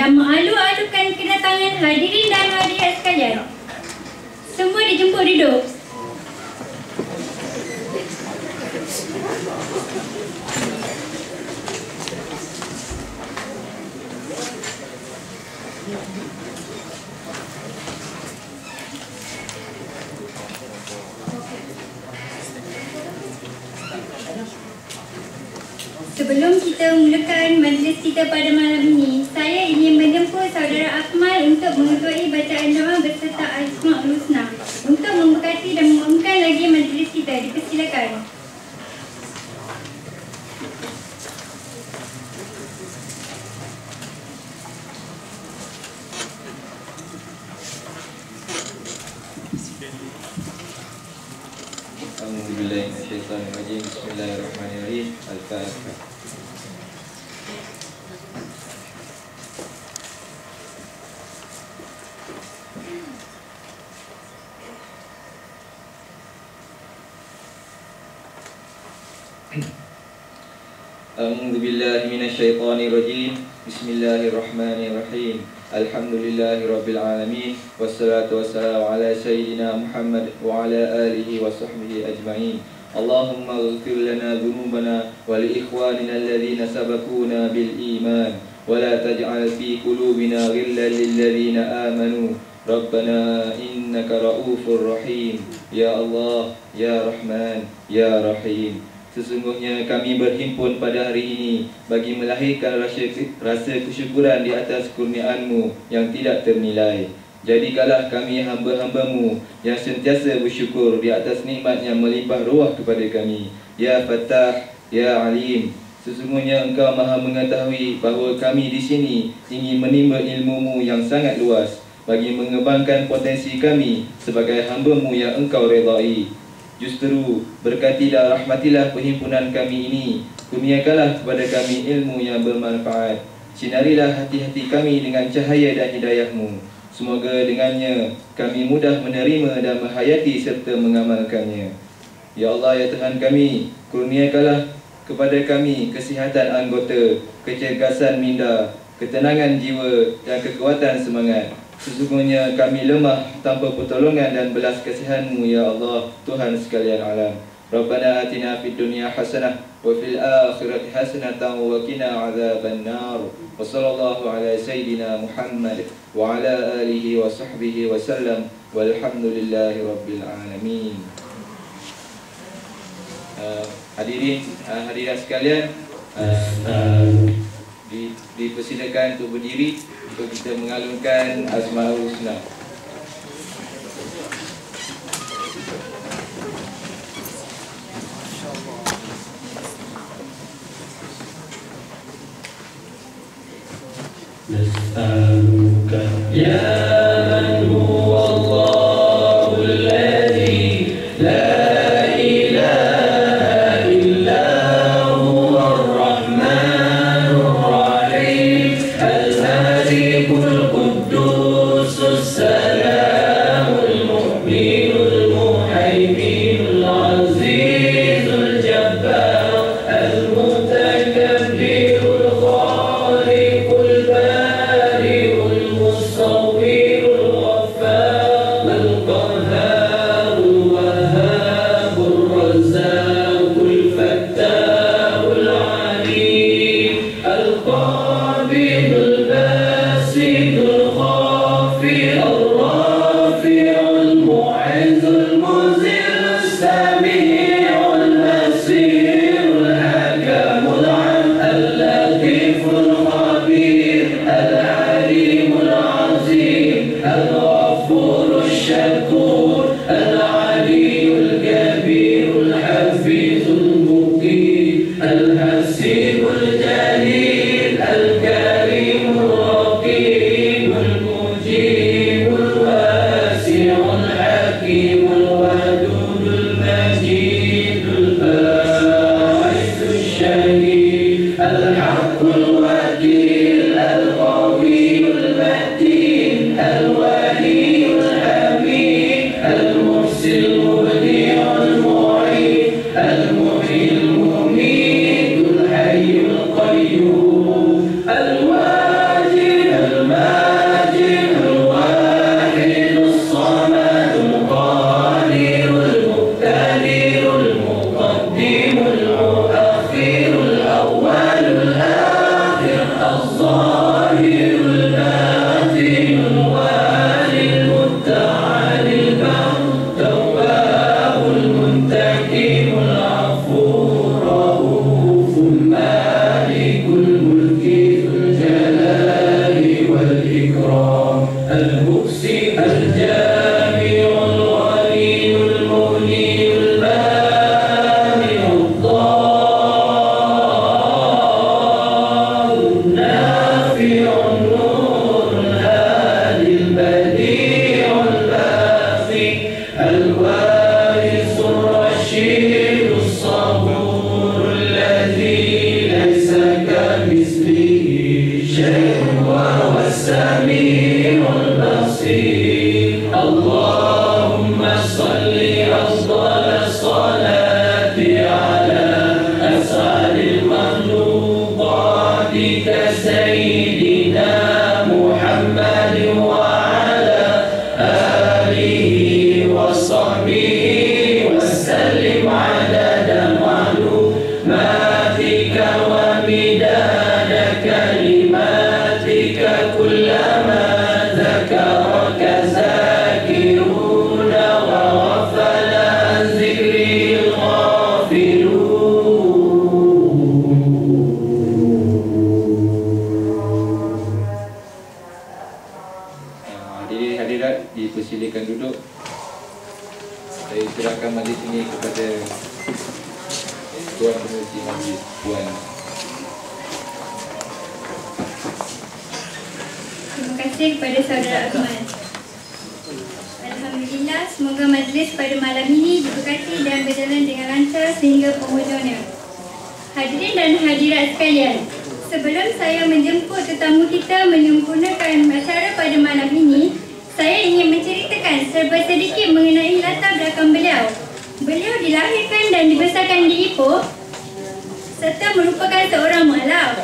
dan mengalu-alukan kedatangan hadirin dan hadirat sekalian. Semua dijemput duduk. Sebelum kita mulakan majlis kita pada malam ini, saya ingin menjemput saudara Akmal untuk mengetuai bacaan doa beserta Asmaul Husna untuk memberkati dan mengumumkan lagi majlis kita. Dipersilakan. Bismillahirrahmanirrahim. Al-Fatihah. A'udzu billahi minasyaitonir rajim. Bismillahirrahmanirrahim. Alhamdulillahirabbil alamin wassalatu wassalamu ala sayyidina Muhammad wa ala alihi wa sahbihi ajma'in. Allahumma ighfir lana dhunubana wa li ikhwanina alladhina sabaquna bil iman wa la taj'al fi qulubina ghillan lil ladzina amanu. Rabbana innaka ra'ufur rahim. Ya Allah, ya Rahman, ya Rahim. Sesungguhnya kami berhimpun pada hari ini bagi melahirkan rasa kesyukuran di atas kurniaan-Mu yang tidak ternilai. Jadikanlah kami hamba-hamba-Mu yang sentiasa bersyukur di atas nikmat yang melimpah ruah kepada kami. Ya Fattah, Ya Alim. Sesungguhnya Engkau Maha mengetahui bahawa kami di sini ingin menimba ilmu-Mu yang sangat luas bagi mengembangkan potensi kami sebagai hamba-Mu yang Engkau redai. Justru berkati dan rahmatilah perhimpunan kami ini. Kurniakanlah kepada kami ilmu yang bermanfaat. Sinarilah hati-hati kami dengan cahaya dan hidayah-Mu. Semoga dengannya kami mudah menerima dan menghayati serta mengamalkannya. Ya Allah, ya Tuhan kami, kurniakanlah kepada kami kesihatan anggota, kecergasan minda, ketenangan jiwa dan kekuatan semangat. Sesungguhnya kami lemah tanpa pertolongan dan belas kasihan-Mu, ya Allah, Tuhan sekalian alam. Rabbana atina fid dunya hasanah wa fil akhirati hasanatan wa qina adzabannar. Wa sallallahu ala sayyidina Muhammad wa ala alihi wa sahbihi wa sallam. Walhamdulillahi rabbil alamin. Hadirin, hadirat sekalian, dipersilakan untuk berdiri untuk kita mengalunkan Asmaul Husna. Nas'aluka ya man huwa Allahul ladzi la الحكيم الوادود أفضل الصلاة على أسعد المخلوقات كسيدنا محمد وعلى آله وصحبه وسلم عدد معلوماتك ومداد كلماتك كلما ذكرك ذاكرون وغفل عن ذكري Hadirin hadirat dipersilakan duduk. Saya serahkan majlis ini kepada Tuan Pengerusi Majlis, Puan. Terima kasih kepada Saudara Akmal. Alhamdulillah, semoga majlis pada malam ini diberkati dan berjalan dengan lancar sehingga penghujungnya. Hadirin dan hadirat sekalian, sebelum saya menjemput tetamu kita menyempurnakan acara pada malam ini, saya ingin menceritakan serba sedikit mengenai latar belakang beliau. Beliau dilahirkan dan dibesarkan di Ipoh serta merupakan seorang mualaf.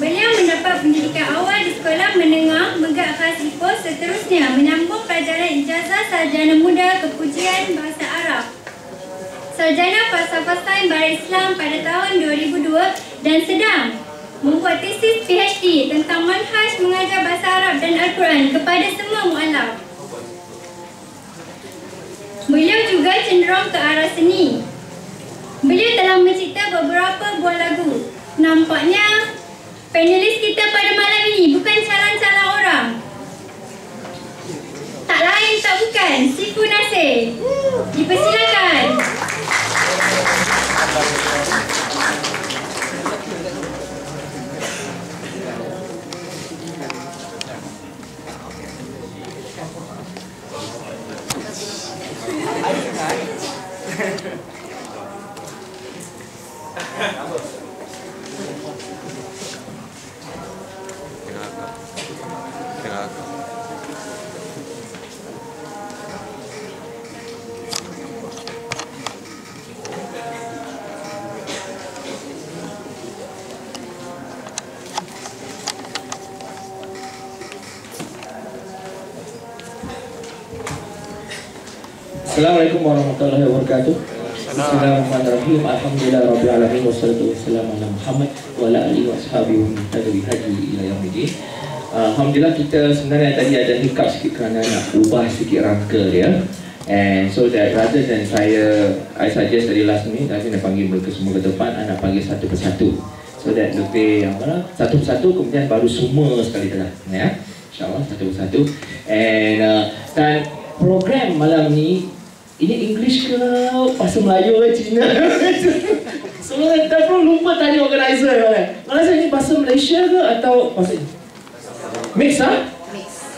Beliau mendapat pendidikan awal di sekolah menengah Megah Khas Ipoh, seterusnya menyambung pelajaran ijazah sarjana muda kepujian bahasa Arab, sarjana falsafah sains barat Islam pada tahun 2002 dan sedang membuat tesis PhD tentang manhaj mengajar bahasa Arab dan Al-Quran kepada semua mualaf. Beliau juga cenderung ke arah seni. Beliau telah mencipta beberapa buah lagu. Nampaknya panelis kita pada malam ini bukan calon-calon orang. Tak lain tak bukan, Sifu Nasir. Dipersilakan. Assalamualaikum warahmatullahi wabarakatuh. Bismillahirrahmanirrahim. Alhamdulillah rabbil alamin wassalatu wassalamu ala Muhammad wa ala alihi washabihi wa man tabi'ahu hadi ila yaumil. Alhamdulillah, kita sebenarnya tadi ada hiccup sikit kerana nak ubah sikit rangka dia. And so that rather than I suggest dari last minute, saya nak panggil mereka semua ke depan, nak panggil satu persatu. So that lebih satu persatu, kemudian baru semua sekali dah. Ya. InsyaAllah satu persatu. And dan program malam ni, ini English ke bahasa Melayu ke Cina? Sebenarnya tak perlu lupa tanya organizer. Malah ini bahasa Malaysia ke atau bahasa mix ah? Mix.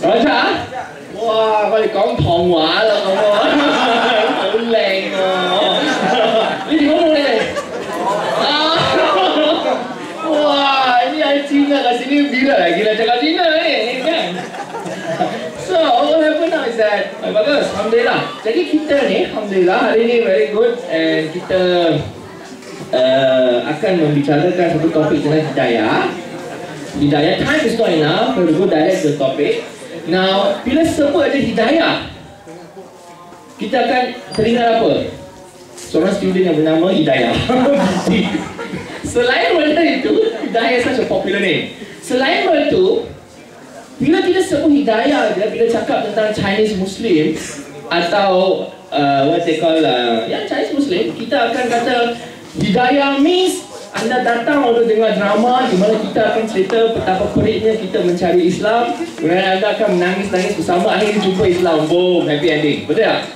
Raja? Wah, kau讲唐話啦咁啊，好靚喎！你點講咧？Wah, ini ada Cina kat sini, gila cakap Cina ni kan? So, what happened now is that, bagus, Alhamdulillah. Jadi kita ni, Alhamdulillah, hari ni very good. And kita akan membicarakan satu topik tentang hidayah. Hidayah, time is not enough, we'll go direct to the topic. Now, bila sebut ada hidayah, kita akan teringat apa? Seorang student yang bernama Hidayah. Selain benda itu, hidayah is such a popular name. Selain benda itu, bila kita sebut hidayah dia, bila cakap tentang Chinese Muslim atau what they call Chinese Muslim, kita akan kata hidayah means anda datang untuk dengar drama di mana kita akan cerita betapa peliknya kita mencari Islam, kemudian anda akan menangis-nangis bersama, akhirnya jumpa Islam, boom, happy ending. Betul tak?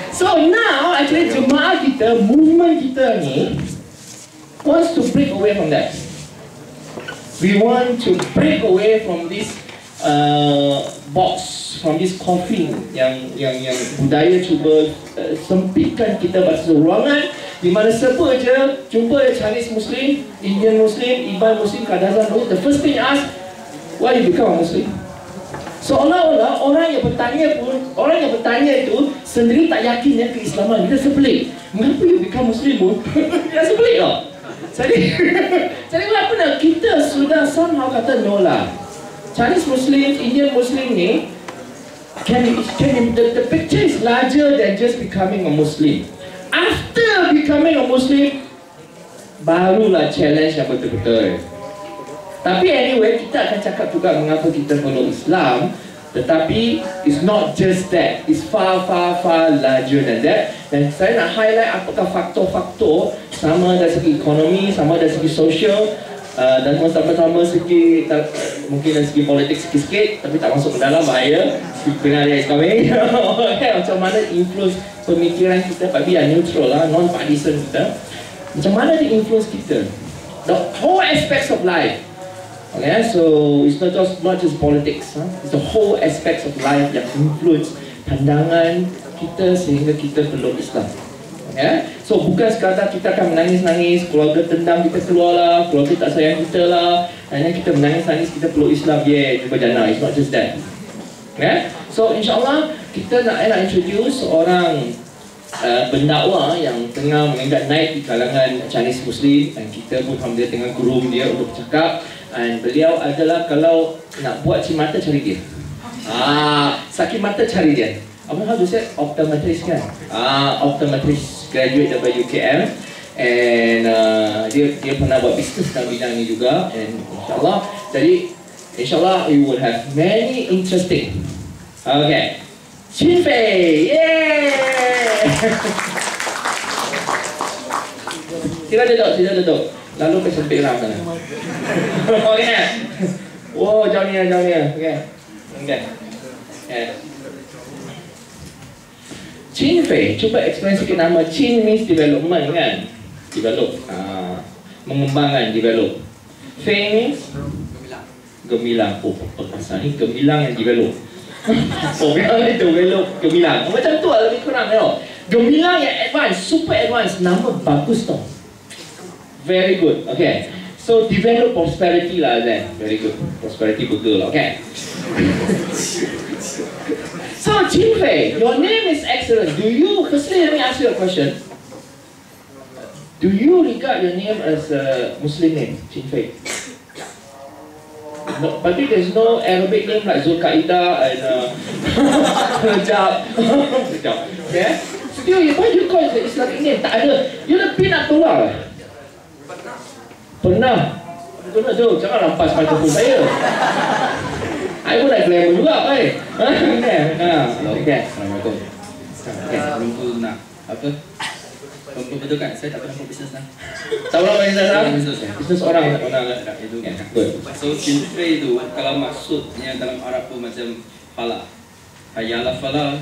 So now actually jemaah kita, movement kita ni wants to break away from that. We want to break away from this box, from this coffin yang budaya cuba sempitkan kita pada ruangan di mana siapa je jumpa Chinese Muslim, Indian Muslim, Iban Muslim, Kadazan Muslim, the first thing ask, Why you become a Muslim? Seolah-olah orang yang bertanya itu sendiri tak yakin dengan keislaman. Dia sebelik. Mengapa you become Muslim pun? Dia sebelik tak? Jadi kenapa kita sudah somehow kata no lah. Chinese Muslim, Indian Muslim ni the picture is larger than just becoming a Muslim. After becoming a Muslim, barulah challenge yang betul-betul. Tapi anyway, kita akan cakap juga mengapa kita follow Islam. Tetapi it's not just that, it's far larger than that. Dan saya nak highlight apakah faktor-faktor sama dari segi ekonomi, sama dari segi sosial, dan sama-sama segi mungkin dari segi politik sikit-sikit, tapi tak masuk ke dalam bahaya. Dengar dia is coming. Macam mana influence pemikiran kita, tapi yang neutral lah, non-partisan kita. Macam mana dia influence kita, the whole aspects of life. Okay, so it's not just politics, it's the whole aspects of life yang influence pandangan kita sehingga kita peluk Islam. Okay, so bukan sekadar kita akan menangis-nangis, keluarga tendang kita keluar lah, keluarga tak sayang kita lah, dan kita menangis-nangis kita peluk Islam, jumpa jannah. It's not just that. Okay, so insyaAllah kita nak introduce seorang pendakwa yang tengah mengingat naik di kalangan Chinese Muslim, dan kita pun alhamdulillah tengah groom dia untuk bercakap. Dan beliau adalah, kalau nak buat cimata cari dia, sakit mata cari dia. Apa how to say, optometrist kan? Optometrist, graduate daripada UKM, and dia pernah buat bisnes dalam bidang ni juga. And insyaAllah, jadi insyaAllah you will have many interesting. Okay, Chin Fei, yay! Sila duduk. Lalu ke sempit ram sana. Okay. Oh, jauh ni. Okay. Chin Fei, cuba explain sikit nama. Chin means development kan? Develop. Mengembangkan, develop. Fei means gemilang. Oh, perkataan ni gemilang yang develop. Yang develop gemilang. Macam tu lah lebih kurang tau. Gemilang yang advance, super advance. Nama bagus tau. Very good. Okay. So develop prosperity lah then. Very good. Prosperity burger lah. Okay. So Chin Fei, your name is excellent. Firstly let me ask you a question. Do you regard your name as a Muslim name, Chin Fei? No, but there's no Arabic name like Zulkaidah and Rajab. Okay. Still, why do you call it the Islamic name? Tak ada. You lebih nak tolak. Pernah tu, jangan rampas mikrofon saya. I pun dah glamour juga, Okay. Assalamualaikum. Sebelum tu nak apa? Betul kan? Saya tak pernah buat bisnes lah. Tak pernah buat bisnes lah? Bisnes orang itu. So Chin Fei tu, kalau maksudnya dalam Arab pun macam falah. Hayalah falah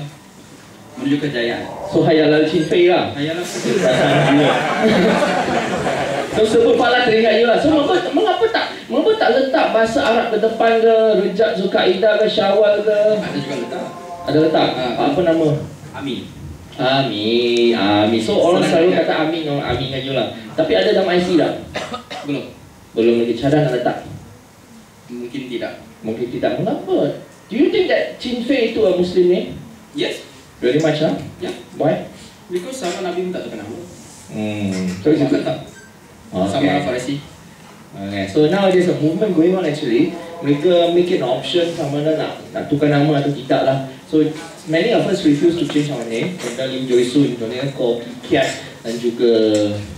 menuju kejayaan. So hayalah Chin Fei lah. Hayalah so sebut falah teringat je lah. So mengapa tak letak bahasa Arab ke depan ke, Rejab, Zulkaidah ke, Syawal ke? Ada juga letak. Ada letak? Apa nama? Amin. So orang selalu kata Amin aja lah. Tapi ada dalam IC tak? Belum lagi. Cara nak letak? Mungkin tidak. Mengapa? Do you think that Chin Fei itu a Muslim name? Yes. Very much lah? Yeah. Why? Because sama Nabi pun tak terkenal. So it's a tak? Sama Farisi. Okay, so now there's a movement going on actually. Mereka make it an option sama ada nak tukar nama atau tidak lah. So many of us refuse to change our name. Contoh Lim Joy Sun, contohnya Ko Kiat dan juga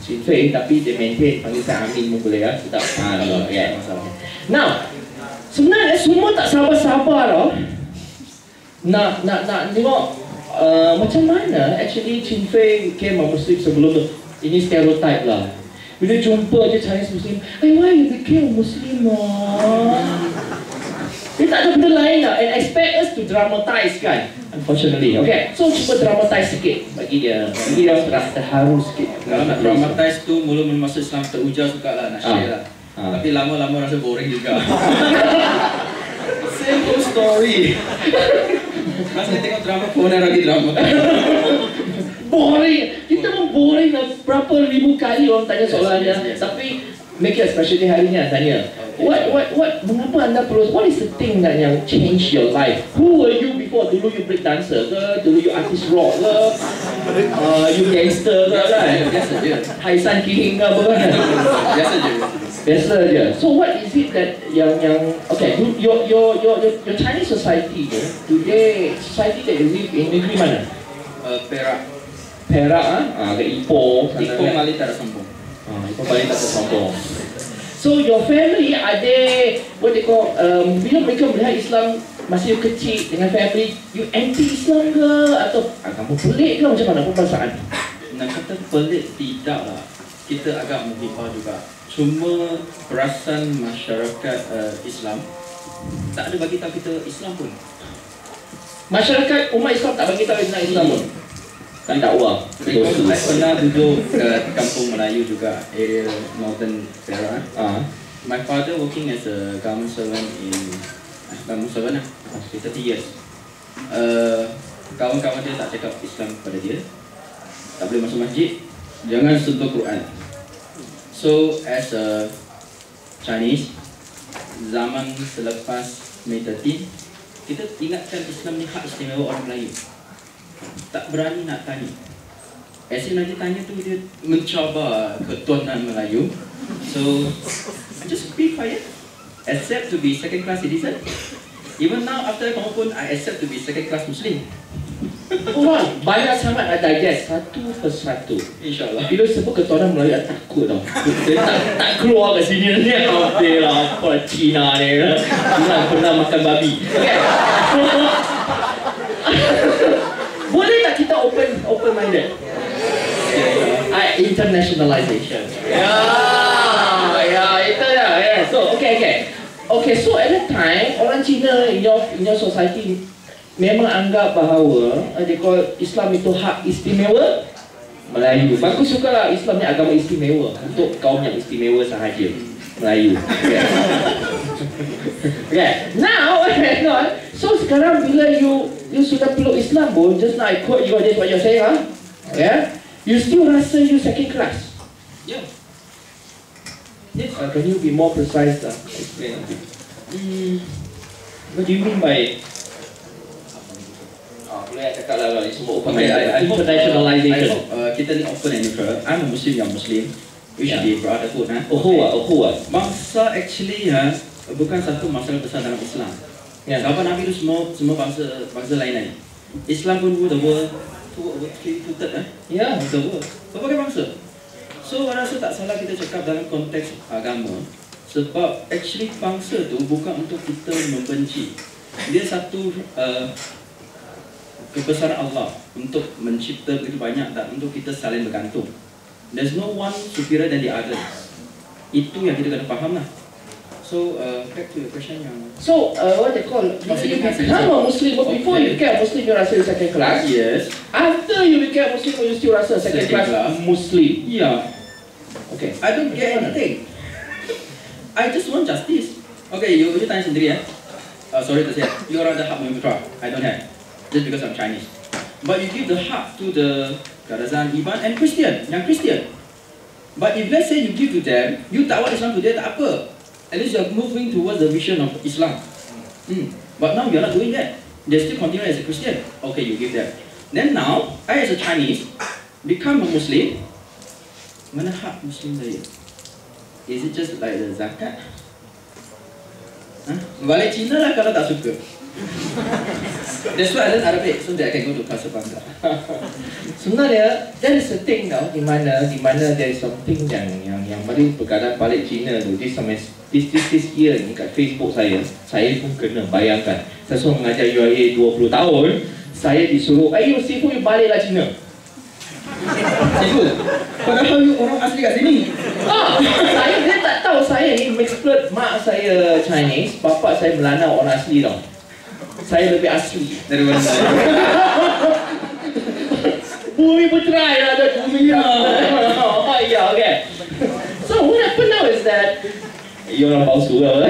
Chin Fei, tapi dia maintain panggil saya Amin pun boleh ya. Tetap masalah. Now, sebenarnya semua tak sabar-sabar tau. Nak tengok macam mana actually Chin Fei became a Muslim sebelum tu. Ini stereotype lah. Bila jumpa je Chinese Muslim, why you became a Muslim Dia tak ada benda lain lah. And expect us to dramatize kan, unfortunately. Okay, so cuba dramatize sikit bagi dia terharu sikit. Kalau nak dramatize tu, mula-mula masuk Islam teruja suka lah, nak share lah. Tapi lama-lama rasa boring juga. Simple story. Masa tengok drama, pun lagi drama. Boring. Kita pun boring lah. Berapa ribu kali orang tanya soalan dia. Tapi make it especially hari ni tanya, Mengapa anda perlu? What is the thing that yang change your life? Who were you before? Dulu you break dancer ke? Dulu you artist rock ke? You gangster ke kan? Biasa je. Haisan King ke apa kan? Biasa je. Biasa je. So what is it that yang okay, your Chinese society today, society that you live in negeri mana? Perak. Perak ke Ipoh sana. Ipoh Bali tak ada sombong. Ipoh Bali tak tersombong. So your family ada what they call bila mereka melihat Islam masih kecil dengan family, you anti-Islam ke atau kamu pelik ke macam mana perasaan? Nak kata pelik tidak lah. Kita agak menghibah juga. Cuma perasan masyarakat Islam tak ada bagi tahu kita Islam pun. Masyarakat umat Islam tak bagi tahu Islam pun. Tak dakwah. Saya pernah duduk ke kampung Melayu juga, area Northern Perak. My father working as a government servant in government servant lah, 30 years. Kawan-kawan dia tak cakap Islam kepada dia, tak boleh masuk masjid, jangan sentuh Quran. So as a Chinese, zaman selepas May 13, kita ingatkan Islam ni hak istimewa orang Melayu. Tak berani nak tanya. Asyik nanti tanya tu dia mencabar ketuanan Melayu. So just be quiet. Accept to be second class citizen. Even now after kamu pun I accept to be second class Muslim. Wah, banyak sangat nak digest satu persatu. InsyaAllah. Bila sebut ketuanan Melayu takut tau. Dia tak keluar kat sini ni. Habis lah apa Cina ni. Pernah makan babi. Okay. Boleh tak kita open minded? Internationalization. Ya, itu dah. Yeah. So, okay. So at that time, orang Cina in your society memang anggap bahawa they call Islam itu hak istimewa Melayu. Bagus juga lah Islam ni agama istimewa untuk kaum yang istimewa sahaja. Melayu. Okay. Now, so sekarang bila you sudah peluk Islam pun, just now I quote you what you're saying, yeah, you still rasa you second class. Yeah. Yes. Can you be more precise? Explain. What do you mean by? Boleh cakap lah ni semua open minded. Internationalization. Kita ni open and neutral. I'm a Muslim, yang Muslim. We should be brotherhood. Ukhuwah. Bangsa actually bukan satu masalah besar dalam Islam. Sahabat Nabi itu semua bangsa lain. Islam pun rule the world, two-third the world. Berbagai bangsa. So saya rasa tak salah kita cakap dalam konteks agama. Sebab actually bangsa tu bukan untuk kita membenci. Dia satu kebesaran Allah untuk mencipta begitu banyak dan untuk kita saling bergantung. There's no one superior than the other. Itu yang kita kena faham lah. So back to the question yang. So what they call? You become a Muslim, but before you become a Muslim, you rasa second class. Yes. After you become Muslim, you still rasa second class Muslim. Yeah. Okay. I don't get anything. I just want justice. Okay, you tanya sendiri ya. Sorry to say, you are the hak memitra. I don't have. Just because I'm Chinese. But you give the hak to the Kadazan, Iban and Christian, yang Christian. But if let's say you give to them, you tak want Islam to them, tak apa. At least you are moving towards the vision of Islam. But now you are not doing that. They still continue as a Christian. Okay, you give them. Then now, I as a Chinese, become a Muslim. Mana hak Muslim saya? Is it just like the zakat? Balik Cina lah kalau tak suka. That's why I learn Arabic so that I can go to Casablanca. Sebenarnya that is the thing tau, di mana there is something yang mari perkataan balik Cina tu. This year ni kat Facebook saya pun kena bayangkan. Saya suruh mengajar UIA 20 tahun, saya disuruh, ayo Sifu you baliklah Cina. Sifu, padahal you orang asli kat sini. Dia tak tahu saya ni mixed blood. Mak saya Chinese, bapa saya Melanau, orang asli tau. Saya lebih asli daripada saya. Bumi bercerai lah ada bumi. Yeah, okay. So what happened now is that you orang palsu lah.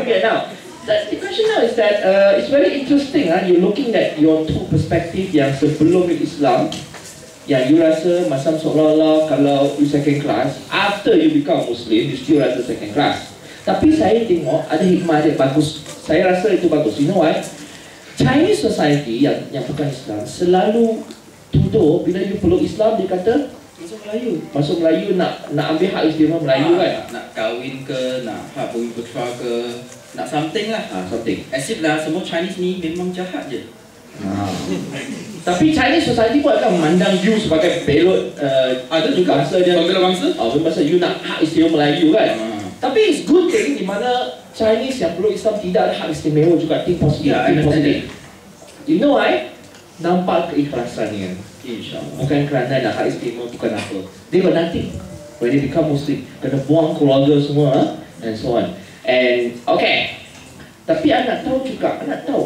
Okay, now the question now is that it's very interesting. You're looking at your two perspective yang sebelum Islam, yang you rasa macam seolah-olah kalau you second class, after you become Muslim, you still rasa second class. Tapi saya tengok ada hikmah dia bagus. Saya rasa itu bagus. You know why? Chinese society yang bukan Islam selalu tuduh bila you peluk Islam dia kata masuk Melayu. Masuk Melayu nak ambil hak istimewa Melayu kan? Nak kahwin ke, nak hak bumi putra ke, nak something lah. Something. As if lah semua Chinese ni memang jahat je. Tapi Chinese society pun akan memandang you sebagai belot Ada juga bangsa dia. pembela bangsa. Bangsa you nak hak istimewa Melayu kan? Tapi it's good thing di mana Chinese yang peluk Islam tidak ada hak istimewa juga. Think positive. Yeah, I understand that. You know why? Nampak keikhlasannya. InsyaAllah. Bukan kerana nak hak istimewa, bukan apa. They got nothing. When they become Muslim, kena buang keluarga semua, and so on. And okay. Tapi anak tahu juga, anak tahu.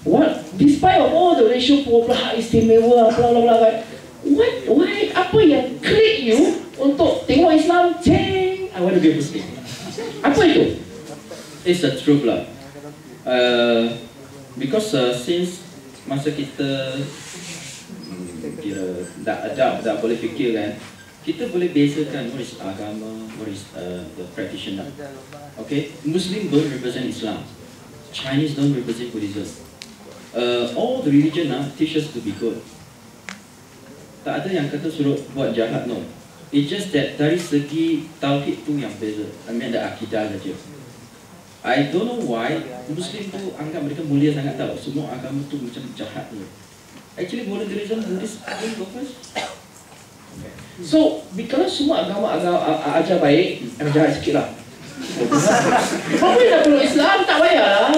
What? Despite of all the racial problem, hak istimewa, bla bla bla kan. Why? Apa yang click you untuk tengok Islam? Ceng, I want to be Muslim. Apa itu? It's the truth lah. Because since masa kita kira dah boleh fikir kan, kita boleh bezakan what is agama, what is the practitioner. Okay, Muslim don't represent Islam, Chinese don't represent Buddhism. All the religion teach us to be good. Tak ada yang kata suruh buat jahat, no. It's just that dari segi tauhid tu yang beza. I mean ada akidah saja. I don't know why Muslim tu anggap mereka mulia sangat tau. Semua agama tu macam jahat tu. Actually voluntarism Buddhist go first. Okay. So, kalau semua agama ajar baik, yang jahat sikit lah. Apa yang nak peluk Islam? Tak payah lah.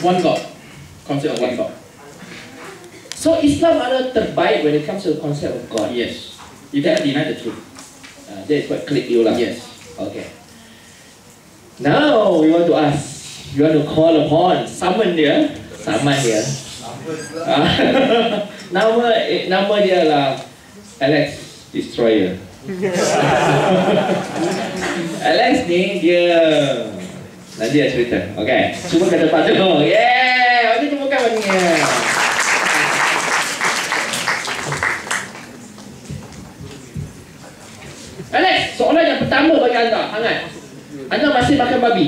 One God. Concept of one God. So, Islam adalah terbaik when it comes to the concept of God. Yes. You cannot deny the truth. That's what click you lah. Yes. Okay. Now, we want to ask. You want to call upon. Summon dia. Nama dia lah Alex Destroyer. Alex ni dia nanti dia cerita. Okay, cuba ke depan dulu. Yeah, ini temukan warnanya. Alex, soalan yang pertama bagi anda, hangat. Anda masih makan babi?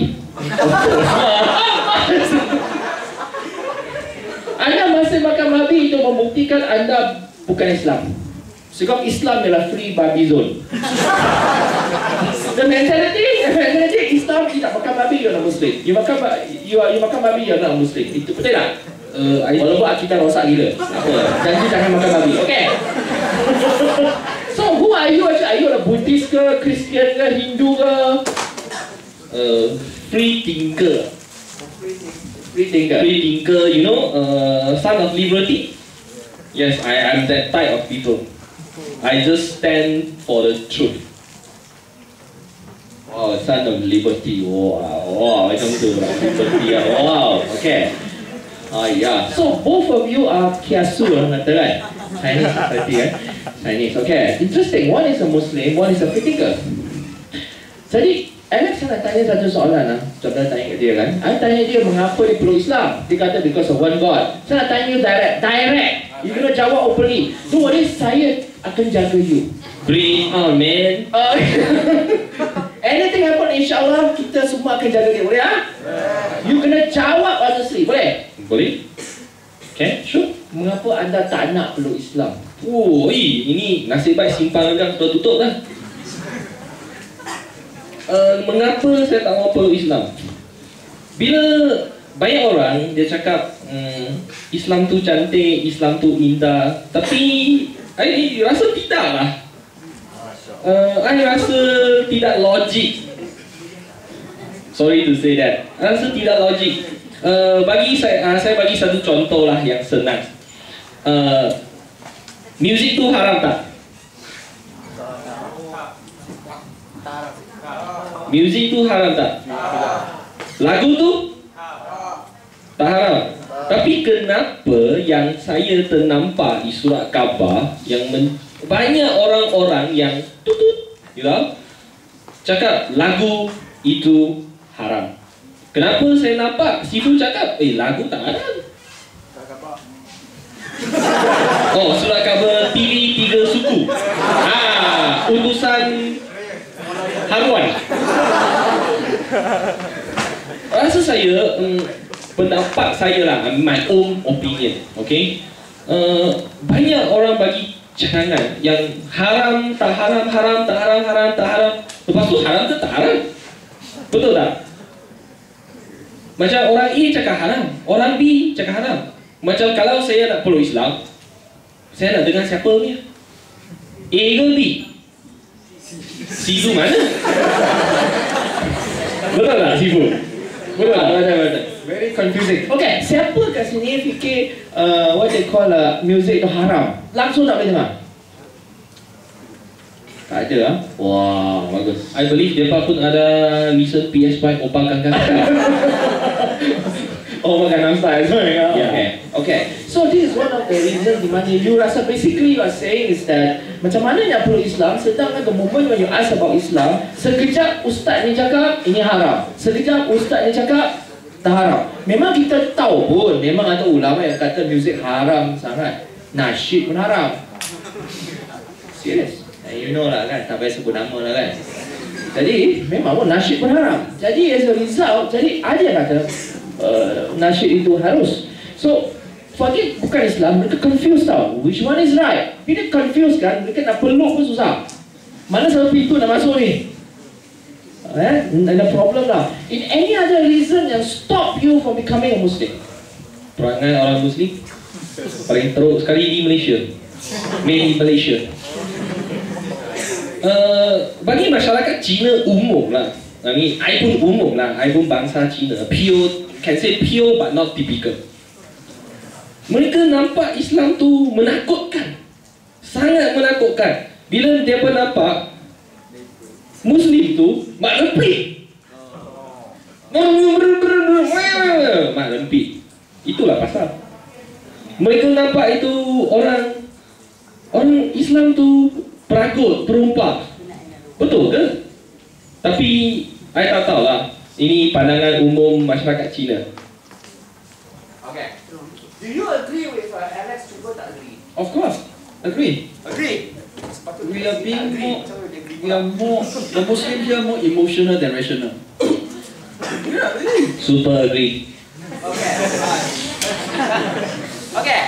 Anda masih makan babi itu membuktikan anda bukan Islam. Sebab Islam ialah free babi zone. The mentality Islam tidak makan babi, you are not Muslim. You makan babi, you are not Muslim. Itu betul tak? Walaupun kita rosak gila. Janji jangan makan babi. Okay. So who are you actually? Are you a Buddhist ke, Christian ke, Hindu ke? Free thinker. Free thinker, you know, son of liberty. Yes, I am that type of people. I just stand for the truth. Oh, son of liberty. Wow, macam tu lah. Liberty. Wow, okay. Yeah. So both of you are kiasu lah kata kan? Chinese society kan? Chinese. Okay. Interesting. One is a Muslim, one is a free thinker. Jadi Alex nak tanya satu soalan lah. Coba tanya kat dia kan. I tanya dia mengapa dia peluk Islam. Dia kata because of one God. Saya nak tanya direct. You kena jawab openly. So what is saya akan jaga you. Bring on man. Anything happen insyaAllah kita semua akan jaga dia. Boleh ha? You kena jawab honestly. Boleh? Boleh. Okay, sure. Mengapa anda tak nak peluk Islam? Ini nasib baik simpan rendang sudah tutup kan? Mengapa saya tak mahu peluk Islam? Bila banyak orang dia cakap Islam tu cantik, Islam tu indah, tapi I rasa tidak lah. I rasa tidak logik. Sorry to say that. I rasa tidak logik. Bagi saya bagi satu contoh lah yang senang. Music tu haram tak? Music tu haram tak? Lagu tu? Tak haram. Tapi kenapa yang saya ternampak di surat khabar yang banyak orang-orang yang tutut, you know, cakap lagu itu haram. Kenapa saya nampak situ cakap, lagu tak haram? Oh, surat khabar TV 3 suku. Utusan haruan. Rasa saya, pendapat saya lah, my own opinion, okay? Banyak orang bagi cadangan yang haram, tak haram, haram, tak haram, haram, tak haram. Lepas tu haram ke tak haram? Betul tak? Macam orang A cakap haram, orang B cakap haram. Macam kalau saya nak peluk Islam, saya nak dengar siapa ni? A ke B? C tu mana? Betul tak Sifu? Betul tak? Betul. Very confusing. Okay, siapa kat sini fikir what they call music tu haram? Langsung tak boleh dengar? Tak ada lah. Wah, bagus. I believe mereka pun ada listen PS5 Opang Kangkang. Oh, Gangnam Style. Yeah. Okay. So this is one of the reasons di mana you rasa basically you are saying is that macam mana nak peluk Islam, sedangkan the moment when you ask about Islam, sekejap ustaz ni cakap ini haram, sekejap ustaz ni cakap tak haram. Memang kita tahu pun, memang ada ulama yang kata muzik haram sangat. Nasyid pun haram. Serius. You know lah kan, tak payah sebut nama lah kan. Jadi memang pun nasyid pun haram. Jadi as a result, jadi ada yang kata nasyid itu harus. So forget bukan Islam, mereka confused tau. Which one is right? Bila confused kan, mereka nak peluk pun susah. Mana satu pintu nak masuk ni? Ada problem lah. In any other reason yang stop you from becoming a Muslim? Perangai orang Muslim paling teruk sekali di Malaysia. Mainly Malaysia. Bagi masyarakat Cina umum lah. I pun umum lah. I pun bangsa Cina. Pure, can say pure but not typical. Mereka nampak Islam tu menakutkan. Sangat menakutkan. Bila dia pun nampak Muslim tu mak lempit. Mak lempit. Itulah pasal. Mereka nampak itu orang Islam tu peragut, perompak. Betul ke? Tapi I tak tahu lah. Ini pandangan umum masyarakat Cina. Okay. Do you agree with Alex Cuba tak agree? Of course. Agree. Agree. We are more, the Muslims here more emotional than rational. Yeah, really. Super agree. Okay. Okay.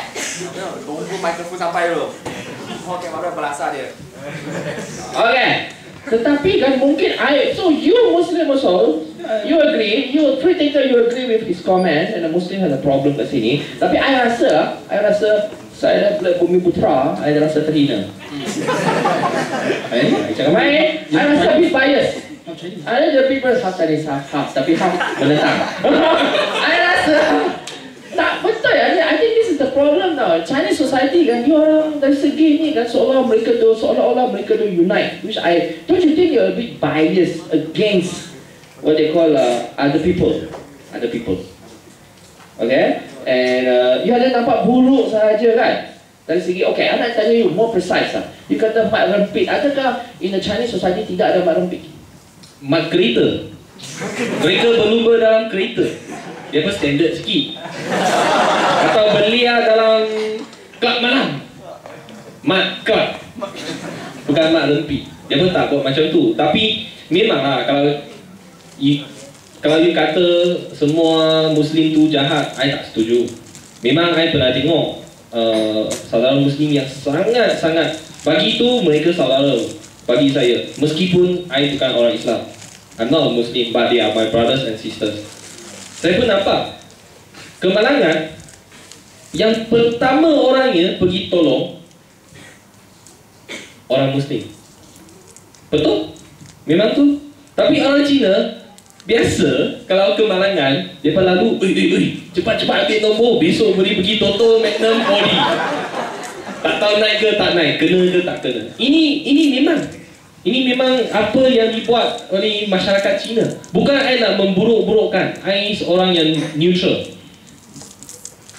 Tunggu mikrofon sampai dulu. Okay, baru belasah dia. Okay. Tetapi kan mungkin so you Muslim also, you agree, you free thinker, you agree with his comment, and the Muslim has a problem kat sini. Tapi I rasa saya Bumi Putra, I rasa terhina. Cakap main, I rasa a bit biased. Ada the people half Chinese, half, tapi half menentang. I rasa tak betul ya. I think this is the problem now. Chinese society kan, you orang dari segi ni kan seolah-olah mereka tu unite. Which don't you think you're a bit biased against what they call other people? Okay? And you ada nampak buruk sahaja kan? Dari segi, okay, I nak tanya you more precise lah. You kata mat rempit, adakah in the Chinese society tidak ada mat rempit? Mat kereta. Mereka berlumba dalam kereta. Dia pun standard sikit. Atau belia dalam kelab malam. Mat kelab. Bukan mat rempit. Dia pun tak buat macam tu. Tapi memang lah kalau you kata semua Muslim tu jahat, I tak setuju. Memang I pernah tengok saudara Muslim yang sangat-sangat, bagi tu mereka saudara bagi saya. Meskipun I bukan orang Islam, I'm not a Muslim, but they are my brothers and sisters. Saya pun nampak kemalangan yang pertama orangnya pergi tolong orang Muslim. Betul? Memang tu. Tapi orang Cina biasa kalau kemalangan dia lalu, cepat-cepat ambil nombor, besok beri pergi Toto, Magnum, Audi. Tak tahu naik ke tak naik, kena ke tak kena. Ini memang apa yang dibuat oleh masyarakat Cina. Bukan I nak memburuk-burukkan. I seorang yang neutral.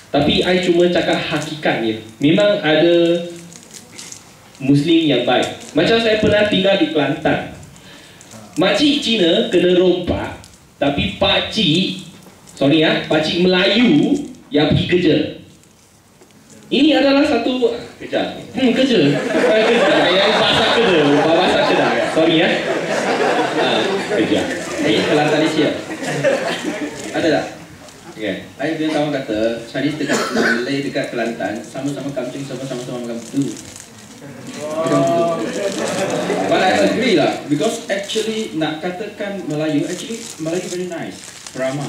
Tapi I cuma cakap hakikatnya. Memang ada Muslim yang baik. Macam saya pernah tinggal di Kelantan. Makcik Cina kena rompak, tapi pakcik Melayu yang pergi kerja. Ini adalah satu kerja. Kerja. Yang bahasa kerja. Sorry ya. Kerja. Ini Kelantan Asia. Ada tak? Okay. Saya punya kawan kata Chinese dekat Malay dekat Kelantan sama-sama kampung sama-sama makan betul. But I agree lah, because actually nak katakan Melayu, actually Melayu very nice, ramah.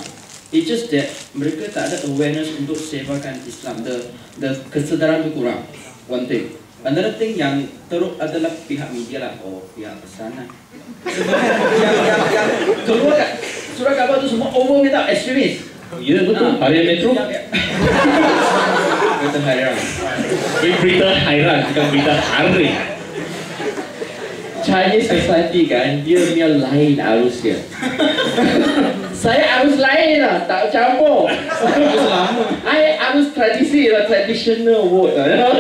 It's just that mereka tak ada awareness untuk sebarkan Islam. The kesedaran tu kurang. One thing. Another thing yang teruk adalah pihak media lah, pihak pesanan. yang keluar kat surat khabar tu semua umumnya tak ekstremis. Ya betul. Harian Metro. Berita harian. Berita hairan, bukan berita hari. Chinese society kan, dia punya lain arus dia. Saya arus lain lah, tak campur. I arus tradisi lah, traditional word.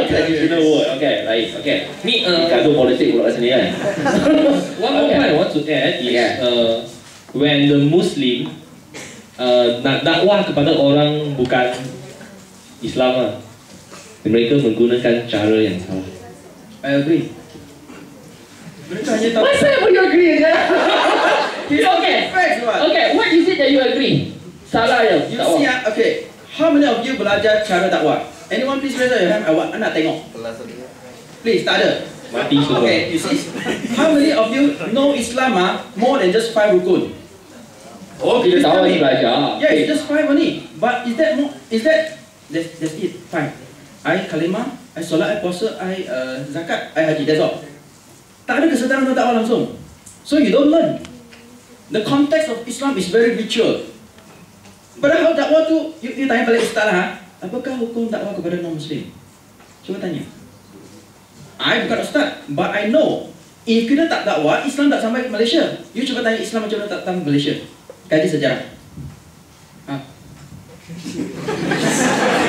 Traditional word, okay, lain. Okay. Ni kado politik pula kat sini kan. One more point I want to add is when the Muslim nak dakwah kepada orang bukan Islam lah, mereka menggunakan cara yang salah. I agree. Mereka hanya tahu. Why saya you agree kan? Okay. Facts, what? Okay, what is it that you agree? Salah ya. You see, okay. How many of you belajar cara dakwah? Anyone please raise your hand. Awak nak tengok. Please, tak ada. Mati semua. Okay, you see. How many of you know Islam more than just 5 rukun? Oh, kita tahu ni belajar. Yeah, it's just 5 only. But is that more? Is that? That's it. Fine. I kalimah, I solat, I puasa, I zakat, I haji. That's all. Tak ada kesedaran untuk dakwah langsung. So you don't learn. The context of Islam is very ritual. Padahal dakwah tu, you tanya balik ustaz lah, apakah hukum dakwah kepada non-Muslim? Cuba tanya. I bukan ustaz, but I know. If kita tak dakwah, Islam tak sampai ke Malaysia. You cuba tanya Islam macam mana tak sampai ke Malaysia. Kaji sejarah.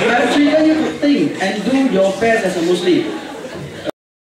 I trigger you to think and do your best as a Muslim.